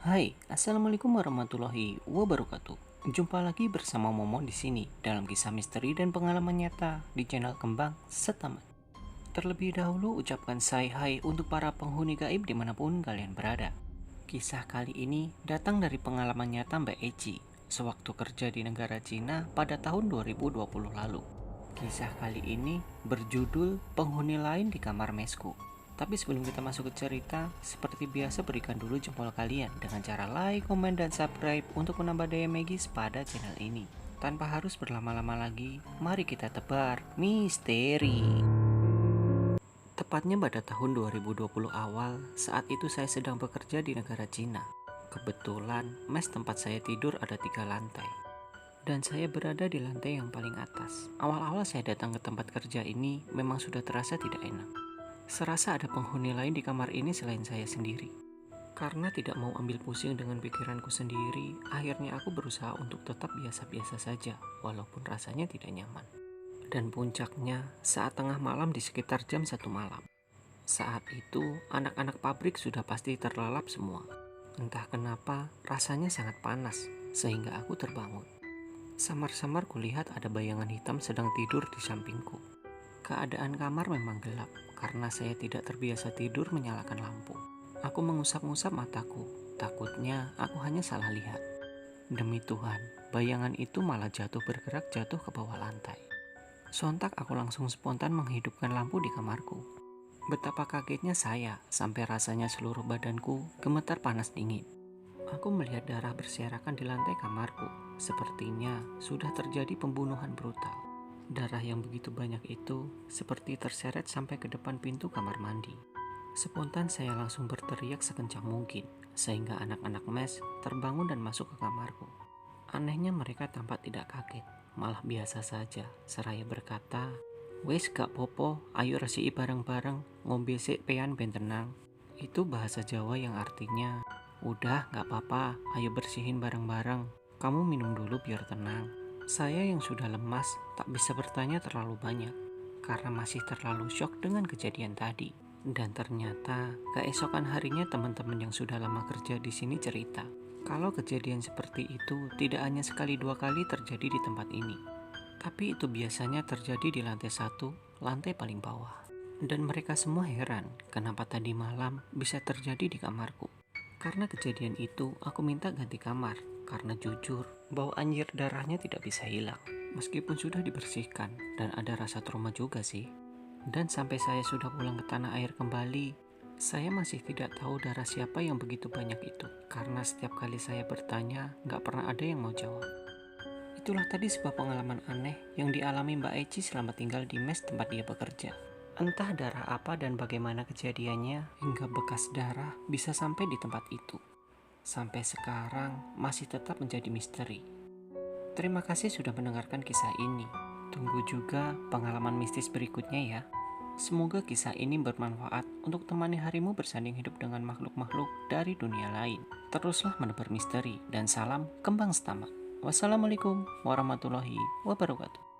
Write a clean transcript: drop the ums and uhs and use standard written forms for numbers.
Hai, assalamualaikum warahmatullahi wabarakatuh. Jumpa lagi bersama Momo di sini dalam kisah misteri dan pengalaman nyata di channel Kembang Setaman. Terlebih dahulu ucapkan say hai untuk para penghuni gaib dimanapun kalian berada. Kisah kali ini datang dari pengalaman nyata Mbak Eci sewaktu kerja di negara Cina pada tahun 2020 lalu. Kisah kali ini berjudul Penghuni Lain di Kamar Mesku. Tapi sebelum kita masuk ke cerita, seperti biasa berikan dulu jempol kalian dengan cara like, komen, dan subscribe untuk menambah daya magis pada channel ini. Tanpa harus berlama-lama lagi, mari kita tebar misteri. Tepatnya pada tahun 2020 awal, saat itu saya sedang bekerja di negara Cina. Kebetulan, mes tempat saya tidur ada 3 lantai. Dan saya berada di lantai yang paling atas. Awal-awal saya datang ke tempat kerja ini memang sudah terasa tidak enak. Serasa ada penghuni lain di kamar ini selain saya sendiri. Karena tidak mau ambil pusing dengan pikiranku sendiri, akhirnya aku berusaha untuk tetap biasa-biasa saja, walaupun rasanya tidak nyaman. Dan puncaknya, saat tengah malam di sekitar jam 1 malam. Saat itu, anak-anak pabrik sudah pasti terlelap semua. Entah kenapa, rasanya sangat panas, sehingga aku terbangun. Samar-samar kulihat ada bayangan hitam sedang tidur di sampingku. Keadaan kamar memang gelap karena saya tidak terbiasa tidur menyalakan lampu. Aku mengusap-ngusap mataku, takutnya aku hanya salah lihat. Demi Tuhan, bayangan itu malah bergerak jatuh ke bawah lantai. Sontak aku langsung spontan menghidupkan lampu di kamarku. Betapa kagetnya saya sampai rasanya seluruh badanku gemetar panas dingin. Aku melihat darah berserakan di lantai kamarku. Sepertinya sudah terjadi pembunuhan brutal. Darah yang begitu banyak itu seperti terseret sampai ke depan pintu kamar mandi. Spontan saya langsung berteriak sekencang mungkin, sehingga anak-anak mes terbangun dan masuk ke kamarku. Anehnya mereka tampak tidak kaget, malah biasa saja, seraya berkata, "Wes gak popo, ayo resiki bareng-bareng, ngombe sik pean ben tenang." Itu bahasa Jawa yang artinya, "Udah gak apa-apa, ayo bersihin bareng-bareng, kamu minum dulu biar tenang." Saya yang sudah lemas tak bisa bertanya terlalu banyak karena masih terlalu syok dengan kejadian tadi. Dan ternyata keesokan harinya teman-teman yang sudah lama kerja di sini cerita kalau kejadian seperti itu tidak hanya sekali dua kali terjadi di tempat ini. Tapi itu biasanya terjadi di lantai 1, lantai paling bawah. Dan mereka semua heran kenapa tadi malam bisa terjadi di kamarku. Karena kejadian itu, aku minta ganti kamar. Karena jujur, bau anjir darahnya tidak bisa hilang. Meskipun sudah dibersihkan, dan ada rasa trauma juga sih. Dan sampai saya sudah pulang ke tanah air kembali, saya masih tidak tahu darah siapa yang begitu banyak itu. Karena setiap kali saya bertanya, gak pernah ada yang mau jawab. Itulah tadi sebuah pengalaman aneh yang dialami Mbak Eci selama tinggal di mes tempat dia bekerja. Entah darah apa dan bagaimana kejadiannya hingga bekas darah bisa sampai di tempat itu. Sampai sekarang masih tetap menjadi misteri. Terima kasih sudah mendengarkan kisah ini. Tunggu juga pengalaman mistis berikutnya ya. Semoga kisah ini bermanfaat untuk temani harimu bersanding hidup dengan makhluk-makhluk dari dunia lain. Teruslah menebar misteri dan salam kembang setamak. Wassalamualaikum warahmatullahi wabarakatuh.